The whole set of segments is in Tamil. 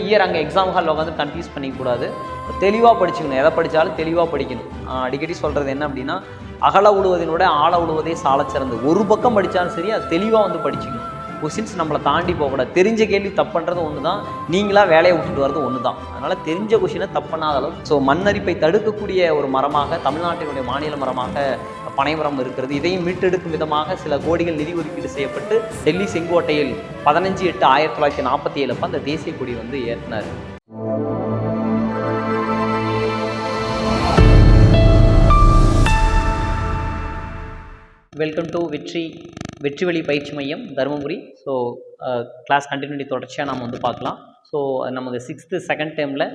இயர் அங்கே எக்ஸாம் ஹாலில் உட்காந்து கன்ஃபியூஸ் பண்ணிக்கூடாது. தெளிவாக படிச்சுக்கணும். எதை படித்தாலும் தெளிவாக படிக்கணும். அடிக்கடி சொல்கிறது என்ன அப்படின்னா, அகல உழுவதினோட ஆழ உழுவதே சால சிறந்து. ஒரு பக்கம் படித்தாலும் சரி, அது தெளிவாக வந்து படிச்சுக்கணும். கொஸ்டின்ஸ் நம்மளை தாண்டி போகக்கூடாது. தெரிஞ்ச கேள்வி தப்புன்றது ஒன்று தான், நீங்களாக வேலையை விட்டுட்டு வர்றது ஒன்று தான். அதனால் தெரிஞ்ச கொஸ்டினை தப்புனாத அளவு. ஸோ மண்ணரிப்பை தடுக்கக்கூடிய ஒரு மரமாக, தமிழ்நாட்டினுடைய மாநில மரமாக பனைமரம் இருக்கிறது. இதையும் மீட்டெடுக்கும் விதமாக சில கோடிகள் நிதி ஒதுக்கீடு செய்யப்பட்டு டெல்லி செங்கோட்டையில் 15/8/1947 அந்த தேசிய கொடி வந்து ஏற்றினார். வெல்கம் டு வெற்றி வழி பயிற்சி மையம் தருமபுரி. ஸோ கிளாஸ் கண்டினியூட்டி தொடர்ச்சியாக நம்ம வந்து பார்க்கலாம். ஸோ நமக்கு 6th செகண்ட் டேர்மில்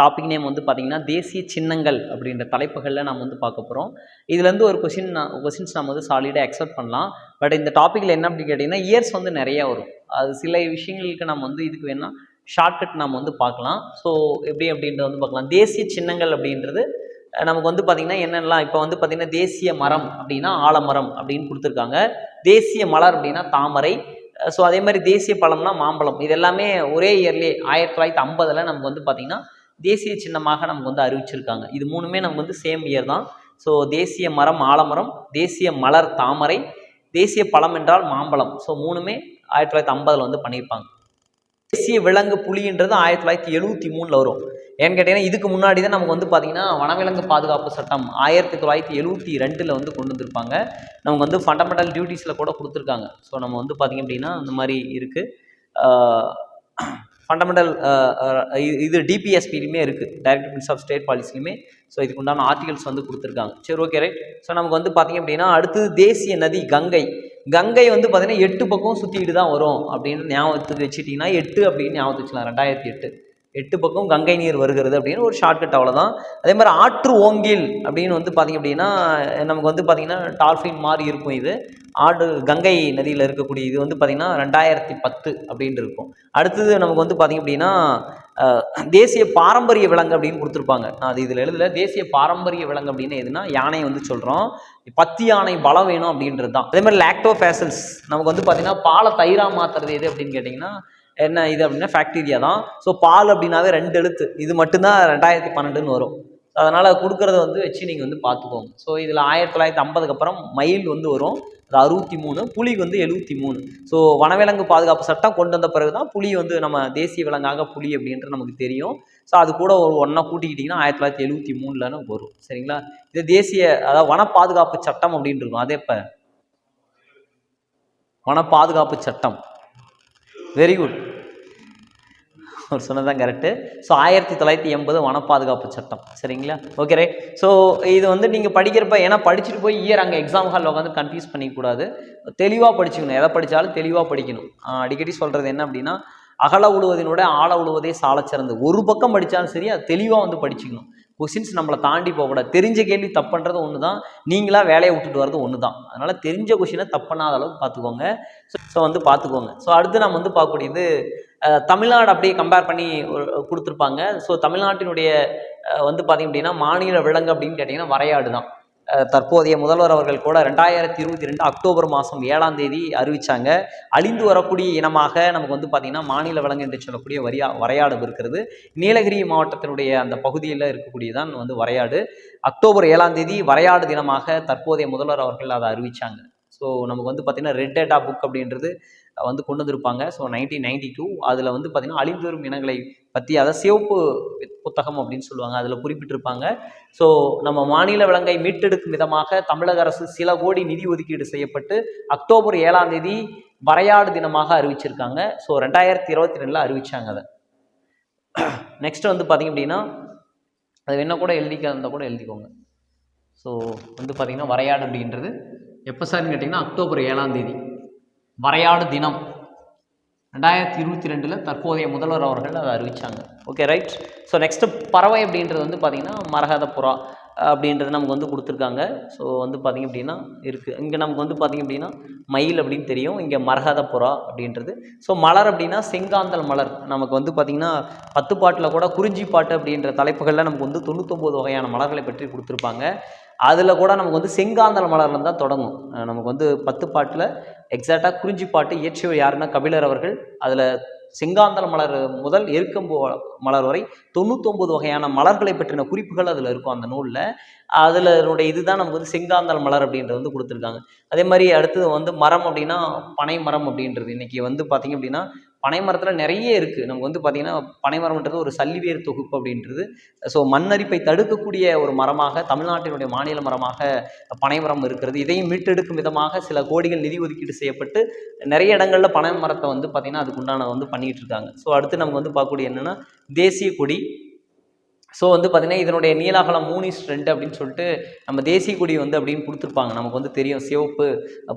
டாபிக் நேம் வந்து பார்த்திங்கன்னா தேசிய சின்னங்கள் அப்படின்ற தலைப்புகளில் நம்ம வந்து பார்க்க போகிறோம். இதுலேருந்து ஒரு கொஸ்டின்ஸ் நம்ம வந்து சாலிடாக அக்செப்ட் பண்ணலாம். பட் இந்த டாப்பிக்கில் என்ன அப்படி கேட்டிங்கன்னா, இயர்ஸ் வந்து நிறையா வரும். அது சில விஷயங்களுக்கு நம்ம வந்து இதுக்கு வேணால் ஷார்ட்கட் நம்ம வந்து பார்க்கலாம். ஸோ எப்படி அப்படின்றத வந்து பார்க்கலாம். தேசிய சின்னங்கள் அப்படின்றது நமக்கு வந்து பார்த்திங்கன்னா என்னென்னலாம், இப்போ வந்து பார்த்திங்கன்னா தேசிய மரம் அப்படின்னா ஆலமரம் அப்படின்னு கொடுத்துருக்காங்க. தேசிய மலர் அப்படின்னா தாமரை. ஸோ அதே மாதிரி தேசிய பழம்னா மாம்பழம். இது எல்லாமே ஒரே இயர்லேயே 1950 நமக்கு வந்து பார்த்திங்கன்னா தேசிய சின்னமாக நமக்கு வந்து அறிவிச்சிருக்காங்க. இது மூணுமே நமக்கு வந்து சேம் இயர் தான். ஸோ தேசிய மரம் ஆலமரம், தேசிய மலர் தாமரை, தேசிய பழம் என்றால் மாம்பழம். ஸோ மூணுமே 1950 வந்து பண்ணியிருப்பாங்க. தேசிய விலங்கு புலின்றது 1973 வரும். ஏன்னு கேட்டிங்கன்னா, இதுக்கு முன்னாடி தான் நமக்கு வந்து பார்த்திங்கன்னா வனவிலங்கு பாதுகாப்பு சட்டம் 1972 வந்து கொண்டு வந்திருப்பாங்க. நமக்கு வந்து ஃபண்டமெண்டல் டியூட்டிஸில் கூட கொடுத்துருக்காங்க. ஸோ நம்ம வந்து பார்த்திங்க அப்படின்னா இந்த மாதிரி இருக்குது. ஃபண்டமெண்டல் இது டிபிஎஸ்பிலையுமே இருக்குது, டைரக்ட் பிரின்ஸ் ஆஃப் ஸ்டேட் பாலிசிலையுமே. ஸோ இதுக்கு உண்டான ஆர்டிகல்ஸ் வந்து கொடுத்துருக்காங்க. சரி, ஓகே, ரைட். ஸோ நமக்கு வந்து பார்த்திங்க அப்படின்னா அடுத்தது தேசிய நதி கங்கை வந்து பார்த்திங்கன்னா 8 பக்கம் சுற்றிக்கிட்டு தான் வரும் அப்படின்னு ஞாபகத்துக்கு வச்சுட்டிங்கன்னா 8 அப்படின்னு ஞாபகத்து வச்சுக்கலாம். 2008 பக்கம் கங்கை நீர் வருகிறது அப்படின்னு ஒரு ஷார்ட்கட், அவ்வளோதான். அதே மாதிரி ஆற்று ஓங்கில் அப்படின்னு வந்து பார்த்திங்க அப்படின்னா நமக்கு வந்து பார்த்திங்கன்னா டால்ஃபின் மாதிரி இருக்கும். இது கங்கை நதியில் இருக்கக்கூடிய இது வந்து பார்த்திங்கன்னா 2010 அப்படின்னு இருக்கும். அடுத்தது நமக்கு வந்து பார்த்திங்க அப்படின்னா தேசிய பாரம்பரிய விலங்கு அப்படின்னு கொடுத்துருப்பாங்க. நான் அது இதில் எழுதல. தேசிய பாரம்பரிய விலங்கு அப்படின்னு எதுனா யானையை வந்து சொல்கிறோம். 10 யானை பலம் வேணும் அப்படின்றது தான். அதே மாதிரி லாக்டோஃபேசல்ஸ் நமக்கு வந்து பார்த்திங்கன்னா பாலை தயிராக மாற்றுறது எது அப்படின்னு கேட்டிங்கன்னா என்ன இது அப்படின்னா பாக்டீரியா தான். ஸோ பால் அப்படின்னாவே 2 எழுத்து. இது மட்டும்தான் 2012 வரும். அதனால் கொடுக்குறத வந்து வச்சு நீங்கள் வந்து பார்த்துக்கோங்க. ஸோ இதில் 1950 அப்புறம் மயில் வந்து வரும், அது 63, புலி வந்து 73. ஸோ வனவிலங்கு பாதுகாப்பு சட்டம் கொண்டு வந்த பிறகு தான் புலி வந்து நம்ம தேசிய விலங்காக புலி அப்படின்றது நமக்கு தெரியும். ஸோ அது கூட ஒரு ஒன்றா கூட்டிக்கிட்டிங்கன்னா 1973 வரும். சரிங்களா? இது தேசிய அதாவது வன பாதுகாப்பு சட்டம் அப்படின்னு இருக்கும். அதே இப்போ வன பாதுகாப்பு சட்டம். வெரி குட், அவர் சொன்னதான் கரெக்டு. ஸோ 1980 வன பாதுகாப்பு சட்டம். சரிங்களா? Okay, right. ஸோ இது வந்து நீங்கள் படிக்கிறப்ப, ஏன்னா படிச்சுட்டு போய் இயர் அங்கே எக்ஸாம் ஹாலில் உட்காந்து கன்ஃபியூஸ் பண்ணிக்கூடாது. தெளிவாக படிச்சுக்கணும். எதை படித்தாலும் தெளிவாக படிக்கணும். அடிக்கடி சொல்கிறது என்ன அப்படின்னா, அகல உழுவதினோட ஆழ உழுவதே சால சிறந்து. ஒரு பக்கம் படித்தாலும் சரி, அது தெளிவாக வந்து படிச்சுக்கணும். கொஸ்டின்ஸ் நம்மளை தாண்டி போகக்கூடாது. தெரிஞ்ச கேள்வி தப்புன்றது ஒன்று தான், நீங்களாக வேலையை விட்டுட்டு வர்றது ஒன்று தான். அதனால் தெரிஞ்ச கொஸ்டினை தப்புனாத அளவுக்கு பார்த்துக்கோங்க. ஸோ வந்து பார்த்துக்கோங்க. ஸோ அடுத்து நம்ம வந்து பார்க்கக்கூடியது தமிழ்நாடு அப்படியே கம்பேர் பண்ணி கொடுத்துருப்பாங்க. ஸோ தமிழ்நாட்டினுடைய வந்து பார்த்திங்க அப்படின்னா மாநில விலங்கு அப்படின்னு கேட்டிங்கன்னா வரையாடு தான். தற்போதைய முதல்வர் அவர்கள் கூட 2022 அக்டோபர் மாதம் 7ஆம் தேதி அறிவித்தாங்க. அழிந்து வரக்கூடிய இனமாக நமக்கு வந்து பார்த்திங்கன்னா மாநில விலங்கு என்று சொல்லக்கூடிய வரையாடு இருக்கிறது. நீலகிரி மாவட்டத்தினுடைய அந்த பகுதியில் இருக்கக்கூடியதான் வந்து வரையாடு. அக்டோபர் 7ஆம் தேதி வரையாடு தினமாக தற்போதைய முதல்வர் அவர்கள் அதை அறிவித்தாங்க. ஸோ நமக்கு வந்து பார்த்திங்கன்னா ரெட் டேட்டா புக் அப்படின்றது வந்து கொண்டு வந்திருப்பாங்க. ஸோ 1992 அதில் வந்து பார்த்திங்கன்னா அழிந்து வரும் இனங்களை பற்றி, அதை சிவப்பு புத்தகம் அப்படின்னு சொல்லுவாங்க, அதில் குறிப்பிட்டிருப்பாங்க. ஸோ நம்ம மாநில விலங்கை மீட்டெடுக்கும் விதமாக தமிழக அரசு சில கோடி நிதி ஒதுக்கீடு செய்யப்பட்டு அக்டோபர் 7ஆம் தேதி வரையாடு தினமாக அறிவிச்சிருக்காங்க. ஸோ 2022 அறிவித்தாங்க அதை. நெக்ஸ்ட் வந்து பார்த்திங்க அப்படின்னா அது என்ன கூட இருந்தால் கூட எழுதிக்கோங்க. ஸோ வந்து பார்த்திங்கன்னா வரையாடு அப்படின்றது எப்போ சார்னு கேட்டிங்கன்னா அக்டோபர் 7ஆம் தேதி வரையாடு தினம் 2022 தற்போதைய முதல்வர் அவர்கள் அதை அறிவித்தாங்க. Okay, right. ஸோ நெக்ஸ்ட்டு பறவை அப்படின்றது வந்து பார்த்திங்கன்னா மரகத புறா அப்படின்றது நமக்கு வந்து கொடுத்துருக்காங்க. ஸோ வந்து பார்த்திங்க அப்படின்னா இருக்குது. இங்கே நமக்கு வந்து பார்த்திங்க அப்படின்னா மயில் அப்படின்னு தெரியும், இங்கே மரகத புறா அப்படின்றது. ஸோ மலர் அப்படின்னா செங்காந்தல் மலர். நமக்கு வந்து பார்த்திங்கன்னா 10 பாட்டில் கூட குறிஞ்சி பாட்டு அப்படின்ற தலைப்புகளில் நமக்கு வந்து 99 வகையான மலர்களை பற்றி கொடுத்துருப்பாங்க. அதில் கூட நமக்கு வந்து செங்காந்தல் மலர்லேருந்து தான் தொடங்கும். நமக்கு வந்து 10 பாட்டில் எக்ஸாக்டாக குறிஞ்சி பாட்டு இயற்றியவர் யாருன்னா கபிலர் அவர்கள். அதில் செங்காந்தல் மலர் முதல் எருக்கம்பு மலர் வரை 99 வகையான மலர்களை பற்றின குறிப்புகள் அதில் இருக்கும் அந்த நூலில். அதில் இதுதான் நமக்கு வந்து செங்காந்தல் மலர் அப்படின்றது வந்து கொடுத்துருக்காங்க. அதே மாதிரி அடுத்தது வந்து மரம் அப்படின்னா பனை மரம் அப்படின்றது. இன்னைக்கு வந்து பார்த்திங்க அப்படின்னா பனை மரத்தில் நிறைய இருக்குது. நமக்கு வந்து பார்த்திங்கன்னா பனை மரம்ன்றது ஒரு சல்லிவேர் தொகுப்பு அப்படின்றது. ஸோ மண்ணரிப்பை தடுக்கக்கூடிய ஒரு மரமாக தமிழ்நாட்டினுடைய மாநில மரமாக பனை மரம் இருக்கிறது. இதையும் மீட்டெடுக்கும் விதமாக சில கோடிகள் நிதி ஒதுக்கீடு செய்யப்பட்டு நிறைய இடங்களில் பனை மரத்தை வந்து பார்த்திங்கன்னா அதுக்குண்டான வந்து பண்ணிகிட்டு இருக்காங்க. ஸோ அடுத்து நமக்கு வந்து பார்க்கக்கூடிய என்னென்னா தேசிய கொடி. ஸோ வந்து பார்த்திங்கன்னா இதனுடைய நீலாகலம் 3:2 அப்படின்னு சொல்லிட்டு நம்ம தேசிய கொடி வந்து அப்படின்னு கொடுத்துருப்பாங்க. நமக்கு வந்து தெரியும் சிவப்பு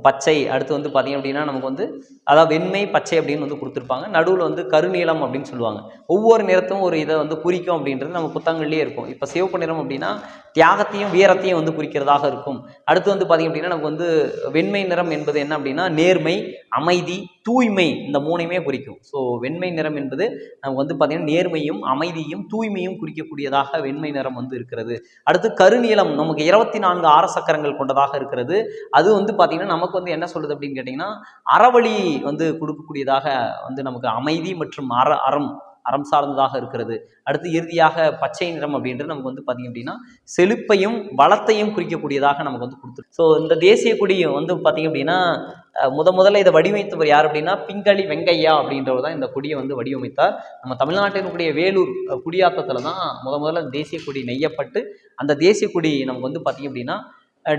பச்சை, அடுத்து வந்து பார்த்திங்க அப்படின்னா நமக்கு வந்து அதாவது வெண்மை பச்சை அப்படின்னு வந்து கொடுத்துருப்பாங்க. நடுவில் வந்து கருநீலம் அப்படின்னு சொல்லுவாங்க. ஒவ்வொரு நிறத்தும் ஒரு இதை வந்து குறிக்கும் அப்படின்றது நம்ம புத்தகங்கள்லேயே இருக்கும். இப்போ சிவப்பு நிறம் அப்படின்னா தியாகத்தையும் வீரத்தையும் வந்து குறிக்கிறதாக இருக்கும். அடுத்து வந்து பார்த்திங்க அப்படின்னா நமக்கு வந்து வெண்மை நிறம் என்பது என்ன அப்படின்னா நேர்மை, அமைதி, தூய்மை, இந்த 3ஐயுமே குறிக்கும். ஸோ வெண்மை நிறம் என்பது நமக்கு வந்து பார்த்திங்கன்னா நேர்மையும் அமைதியும் தூய்மையும் குறிக்கக்கூடியதாக வெண்மை நிறம் வந்து இருக்கிறது. அடுத்து கருநீலம் நமக்கு 24 ஆர சக்கரங்கள் கொண்டதாக இருக்கிறது. அது வந்து பார்த்திங்கன்னா நமக்கு வந்து என்ன சொல்லுது அப்படின்னு கேட்டிங்கன்னா அறவழி வந்து கொடுக்கக்கூடியதாக வந்து நமக்கு அமைதி மற்றும் அறம் சார்ந்ததாக இருக்கிறது. அடுத்து இறுதியாக பச்சை நிறம் அப்படின்றது நமக்கு வந்து பார்த்திங்க அப்படின்னா செழிப்பையும் வளத்தையும் குறிக்கக்கூடியதாக நமக்கு வந்து கொடுத்துருக்கு. ஸோ இந்த தேசிய கொடியும் வந்து பார்த்திங்க அப்படின்னா முதல்ல இதை வடிவமைத்தவர் யார் அப்படின்னா பிங்களி வெங்கையா அப்படின்றவர் தான் இந்த கொடியை வந்து வடிவமைத்தார். நம்ம தமிழ்நாட்டினுடைய வேலூர் குடியாத்தத்தில் தான் முதல்ல தேசிய கொடி நெய்யப்பட்டு அந்த தேசிய கொடி நமக்கு வந்து பார்த்திங்க அப்படின்னா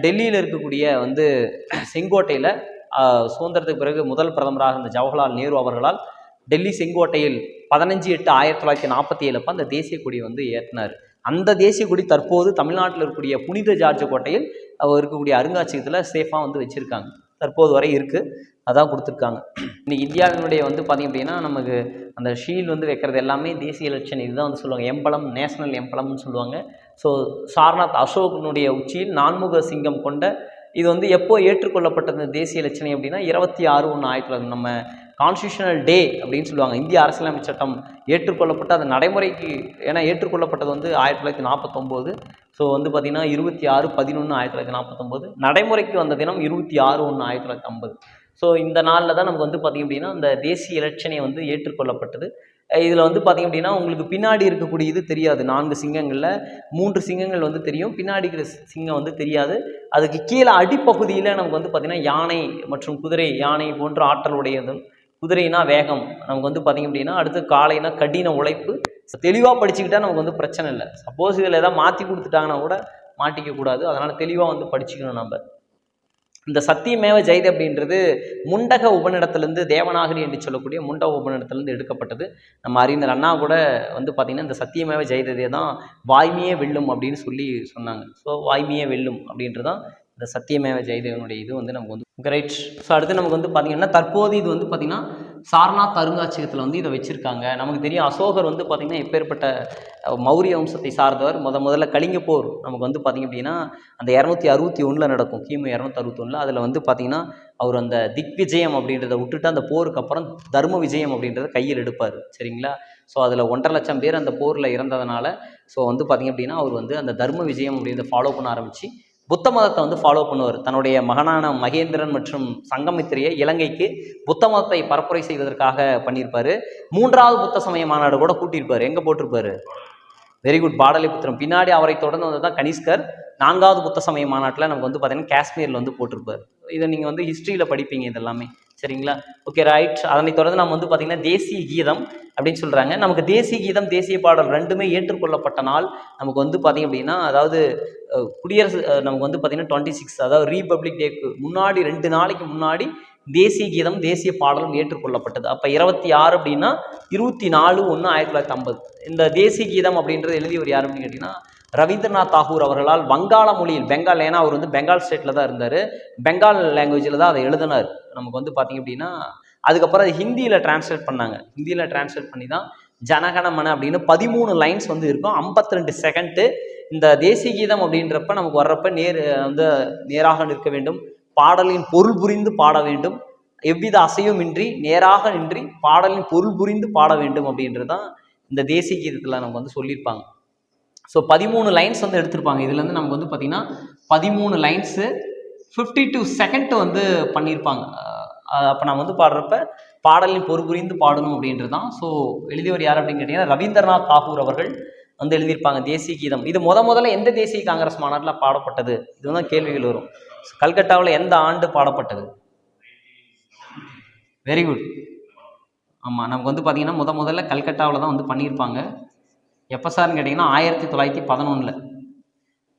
டெல்லியில் இருக்கக்கூடிய வந்து செங்கோட்டையில் சுதந்திரத்துக்கு பிறகு முதல் பிரதமராக இருந்த ஜவஹர்லால் நேரு அவர்களால் டெல்லி செங்கோட்டையில் 15/8/1947 அந்த தேசிய கொடி வந்து ஏற்றினார். அந்த தேசிய கொடி தற்போது தமிழ்நாட்டில் இருக்கக்கூடிய புனித ஜார்ஜ் கோட்டையில் இருக்கக்கூடிய அருங்காட்சியகத்தில் சேஃபாக வந்து வச்சுருக்காங்க. தற்போது வரை இருக்குது, அதான் கொடுத்துருக்காங்க. இன்னைக்கு இந்தியாவினுடைய வந்து பார்த்திங்க அப்படின்னா நமக்கு அந்த ஷீல் வந்து வைக்கிறது எல்லாமே தேசிய எலெக்ஷன் இதுதான் வந்து சொல்லுவாங்க. எம்பளம், நேஷனல் எம்பளம்னு சொல்லுவாங்க. ஸோ சாரநாத் அசோகனுடைய உச்சியில் 4முக சிங்கம் கொண்ட இது வந்து எப்போ ஏற்றுக்கொள்ளப்பட்டது தேசிய இலட்சணை அப்படின்னா 26/1/1900 நம்ம கான்ஸ்டியூஷனல் டே அப்படின்னு சொல்லுவாங்க. இந்திய அரசியலமைப்பு சட்டம் ஏற்றுக்கொள்ளப்பட்ட அந்த நடைமுறைக்கு ஏன்னா ஏற்றுக்கொள்ளப்பட்டது வந்து 1949. ஸோ வந்து பார்த்திங்கன்னா 26/11/1949 நடைமுறைக்கு வந்த தினம் 26/1/1950. ஸோ இந்த நாளில் தான் நமக்கு வந்து பார்த்திங்க அப்படின்னா அந்த தேசிய இலட்சணை வந்து ஏற்றுக்கொள்ளப்பட்டது. இதில் வந்து பார்த்திங்க அப்படின்னா உங்களுக்கு பின்னாடி இருக்கக்கூடிய இது தெரியாது. 4 சிங்கங்களில் 3 சிங்கங்கள் வந்து தெரியும், பின்னாடி இருக்கிற சிங்கம் வந்து தெரியாது. அதுக்கு கீழே அடிப்பகுதியில் நமக்கு வந்து பார்த்திங்கன்னா யானை மற்றும் குதிரை, யானை போன்ற ஆற்றல் உடையதும், குதிரைனா வேகம், நமக்கு வந்து பார்த்திங்க அப்படின்னா அடுத்து காலைனா கடின உழைப்பு. தெளிவாக படிச்சுக்கிட்டால் நமக்கு வந்து பிரச்சனை இல்லை. சப்போஸ் இதில் எதாவது மாற்றி கொடுத்துட்டாங்கன்னா கூட மாட்டிக்கக்கூடாது. அதனால் தெளிவாக வந்து படிச்சுக்கணும் நம்ம. இந்த சத்தியமேவ ஜெயதே அப்படின்றது முண்டக உபநிடத்திலிருந்து தேவநாகரி என்று சொல்லக்கூடிய முண்டக உபநிடத்திலிருந்து எடுக்கப்பட்டது. நம்ம அறிஞர் அண்ணா கூட வந்து பார்த்திங்கன்னா இந்த சத்தியமேவ ஜெயதே தான் வாய்மையே வெல்லும் அப்படின்னு சொன்னாங்க. ஸோ வாய்மையே வெல்லும் அப்படின்றதான் இந்த சத்தியமேவ ஜெயதேவனுடைய இது வந்து நமக்கு வந்து கிரேட். ஸோ அடுத்து நமக்கு வந்து பார்த்திங்கன்னா தற்போது இது வந்து பார்த்திங்கன்னா சாரநாத் அருங்காட்சியகத்தில் வந்து இதை வச்சுருக்காங்க. நமக்கு தெரியும் அசோகர் வந்து பார்த்திங்கன்னா எப்பேற்பட்ட மௌரிய வம்சத்தை சார்ந்தவர். முதல்ல கலிங்க போர் நமக்கு வந்து பார்த்திங்க அப்படின்னா அந்த 261 நடக்கும், கிமு 261. அதில் வந்து பார்த்திங்கன்னா அவர் அந்த திக் விஜயம் அப்படின்றத விட்டுட்டு அந்த போருக்கு அப்புறம் தர்ம விஜயம் அப்படின்றத கையில் எடுப்பார். சரிங்களா? ஸோ அதில் 1.5 லட்சம் பேர் அந்த போரில் இறந்ததுனால ஸோ வந்து பார்த்திங்க அப்படின்னா அவர் வந்து அந்த தர்ம விஜயம் அப்படின்றத ஃபாலோ பண்ண ஆரம்பித்து புத்த மதத்தை வந்து ஃபாலோ பண்ணுவார். தன்னுடைய மகனான மகேந்திரன் மற்றும் சங்கமித்திரையை இலங்கைக்கு புத்த மதத்தை பரப்புரை செய்வதற்காக பண்ணியிருப்பார். 3வது புத்த சமய மாநாடு கூட கூட்டியிருப்பார். எங்கே போட்டிருப்பார்? Very good, Pataliputra. பின்னாடி அவரை தொடர்ந்து வந்து தான் கனிஷ்கர் 4வது புத்த சமய மாநாட்டில் நமக்கு வந்து பார்த்திங்கன்னா காஷ்மீரில் வந்து போட்டிருப்பார். இதை நீங்கள் வந்து ஹிஸ்ட்ரியில் படிப்பீங்க இதெல்லாமே. சரிங்களா? Okay right. அதனை தொடர்ந்து நம்ம வந்து பார்த்திங்கன்னா தேசிய கீதம் அப்படின்னு சொல்கிறாங்க. நமக்கு தேசிய கீதம் தேசிய பாடல் ரெண்டுமே ஏற்றுக்கொள்ளப்பட்ட நாள் நமக்கு வந்து பார்த்திங்க அப்படின்னா அதாவது குடியரசு நமக்கு வந்து பார்த்திங்கன்னா 26 அதாவது ரீபப்ளிக் டேக்கு முன்னாடி 2 நாளைக்கு முன்னாடி தேசிய கீதம் தேசிய பாடலும் ஏற்றுக்கொள்ளப்பட்டது. அப்போ 26 அப்படின்னா 24/1/1950. இந்த தேசிய கீதம் அப்படின்றது எழுதியவர் யார் அப்படின்னு கேட்டிங்கன்னா ரவீந்திரநாத் தாகூர் அவர்களால் வங்காள மொழியில் பெங்கால், ஏன்னா அவர் வந்து பெங்கால் ஸ்டேட்டில் தான் இருந்தார், பெங்கால் லாங்குவேஜில் தான் அதை எழுதினார். நமக்கு வந்து பார்த்திங்க அப்படின்னா அதுக்கப்புறம் அது ஹிந்தியில் டிரான்ஸ்லேட் பண்ணாங்க. ஹிந்தியில் டிரான்ஸ்லேட் பண்ணி தான் ஜனகணமன அப்படின்னு 13 லைன்ஸ் வந்து இருக்கும், 52 செகண்டு. இந்த தேசிய கீதம் அப்படின்றப்ப நமக்கு வர்றப்ப நேராக நிற்க வேண்டும், பாடலின் பொருள் புரிந்து பாட வேண்டும், எவ்வித அசையும் இன்றி நேராக நின்றி பாடலின் பொருள் புரிந்து பாட வேண்டும் அப்படின்றது தான் இந்த தேசிய கீதத்தில் நமக்கு வந்து சொல்லியிருப்பாங்க. ஸோ 13 லைன்ஸ் வந்து எடுத்திருப்பாங்க. இதுலேருந்து நமக்கு வந்து பார்த்திங்கன்னா 13 லைன்ஸு 52 செகண்ட் வந்து பண்ணியிருப்பாங்க. அப்போ நம்ம வந்து பாடுறப்ப பாடலின் பொறுப்புரிந்து பாடணும் அப்படின்றது தான். ஸோ எழுதியவர் யார் அப்படின்னு கேட்டிங்கன்னா ரவீந்திரநாத் தாகூர் அவர்கள் வந்து எழுதியிருப்பாங்க தேசிய கீதம். இது முதல்ல எந்த தேசிய காங்கிரஸ் மாநாட்டில் பாடப்பட்டது, இதுதான் கேள்விகள் வரும். கல்கட்டாவில் எந்த ஆண்டு பாடப்பட்டது? Very good. ஆமாம், நமக்கு வந்து பார்த்திங்கன்னா முதல்ல கல்கட்டாவில் தான் வந்து பண்ணியிருப்பாங்க. எப்போ சார்னு கேட்டிங்கன்னா 1911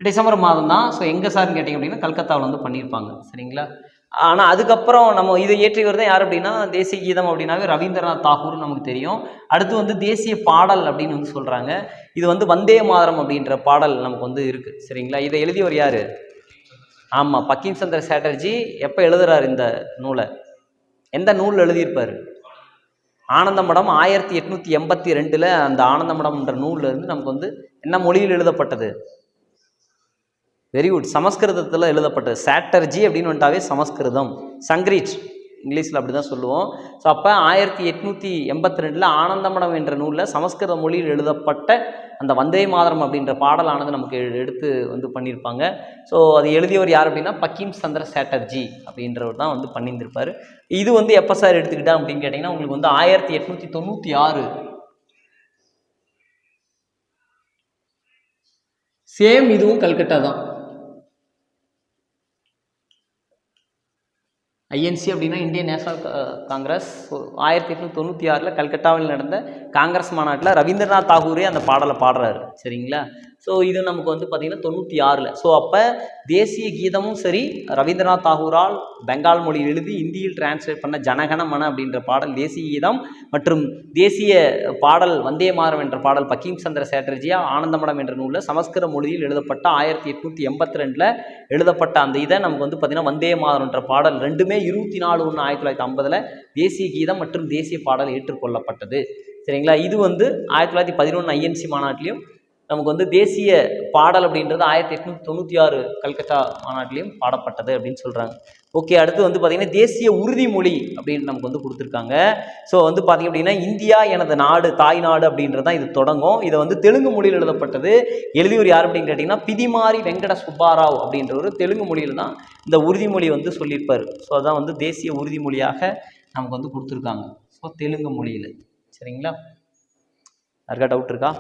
டிசம்பர் மாதம் தான். ஸோ எங்கே சார்னு கேட்டிங்க அப்படின்னா கல்கத்தாவில் வந்து பண்ணியிருப்பாங்க. சரிங்களா? ஆனால் அதுக்கப்புறம் நம்ம இதை ஏற்றியவர் தான் யார் அப்படின்னா தேசிய கீதம் அப்படின்னாவே ரவீந்திரநாத் தாகூர் நமக்கு தெரியும். அடுத்து வந்து தேசிய பாடல் அப்படின்னு வந்து சொல்கிறாங்க. இது வந்து வந்தே மாதரம் அப்படின்ற பாடல் நமக்கு வந்து இருக்குது. சரிங்களா? இதை எழுதியவர் யார்? ஆமாம், பக்கிம் சந்திர சாட்டர்ஜி. எப்போ எழுதுறாரு இந்த நூலை? எந்த நூல் எழுதியிருப்பார்? ஆனந்தமடம் 1882 அந்த ஆனந்தமடம்ன்ற நூலில் இருந்து நமக்கு வந்து என்ன மொழியில் எழுதப்பட்டது? வெரி குட், சமஸ்கிருதத்தில் எழுதப்பட்டது. சாட்டர்ஜி அப்படின்னு வந்துட்டாவே சமஸ்கிருதம், சங்கிரீட் இங்கிலீஷில் அப்படி தான் சொல்லுவோம். ஸோ அப்போ 1882 ஆனந்தமடம் என்ற நூலில் சமஸ்கிருத மொழியில் எழுதப்பட்ட அந்த வந்தே மாதரம் அப்படின்ற பாடலானது நமக்கு எடுத்து வந்து பண்ணியிருப்பாங்க. ஸோ அது எழுதியவர் யார் அப்படின்னா பக்கிம் சந்திர சாட்டர்ஜி அப்படின்றவர் தான் வந்து பண்ணியிருந்திருப்பார். இது வந்து எப்போ சார் எடுத்துக்கிட்டா அப்படின்னு கேட்டிங்கன்னா உங்களுக்கு வந்து 1896. சேம், இதுவும் கல்கட்டா தான். ஐஎன்சி அப்படின்னா இந்தியன் நேஷனல் காங்கிரஸ். 1896 கல்கட்டாவில் நடந்த காங்கிரஸ் மாநாட்டில் ரவீந்திரநாத் தாகூரே அந்த பாடலை பாடுறாரு. சரிங்களா? ஸோ இது நமக்கு வந்து பார்த்திங்கன்னா 96. ஸோ அப்போ தேசிய கீதமும் சரி ரவீந்திரநாத் தாகூரால் பெங்கால் மொழியில் எழுதி இந்தியில் டிரான்ஸ்லேட் பண்ண ஜனகண மன அப்படின்ற பாடல் தேசிய கீதம், மற்றும் தேசிய பாடல் வந்தே மாதரம் என்ற பாடல் பக்கிம் சந்திர சாட்டர்ஜியா ஆனந்தமடம் என்ற நூலில் சமஸ்கிருத மொழியில் எழுதப்பட்ட 1882 எழுதப்பட்ட அந்த இதை நமக்கு வந்து பார்த்திங்கன்னா வந்தே மாதரம் என்ற பாடல் ரெண்டுமே 24/1/1950 தேசிய கீதம் மற்றும் தேசிய பாடல் ஏற்றுக்கொள்ளப்பட்டது. சரிங்களா? இது வந்து 1911 ஐஎன்சி மாநாட்டிலையும் நமக்கு வந்து தேசிய பாடல் அப்படின்றது 1896 கல்கத்தா மாநாட்டிலையும் பாடப்பட்டது அப்படின்னு சொல்கிறாங்க. ஓகே, அடுத்து வந்து பார்த்திங்கன்னா தேசிய உறுதிமொழி அப்படின்னு நமக்கு வந்து கொடுத்துருக்காங்க. ஸோ வந்து பார்த்திங்க அப்படின்னா இந்தியா எனது நாடு தாய் நாடு அப்படின்றது தான் இது தொடங்கும். இதை வந்து தெலுங்கு மொழியில் எழுதப்பட்டது. எழுதியவர் யார் அப்படின்னு கேட்டிங்கன்னா பிதிமாரி வெங்கட சுப்பாராவ் அப்படின்ற ஒரு தெலுங்கு மொழியில் தான் இந்த உறுதிமொழி வந்து சொல்லியிருப்பார். ஸோ அதான் வந்து தேசிய உறுதிமொழியாக நமக்கு வந்து கொடுத்துருக்காங்க. ஸோ தெலுங்கு மொழியில். சரிங்களா? யாருக்கா டவுட் இருக்கா?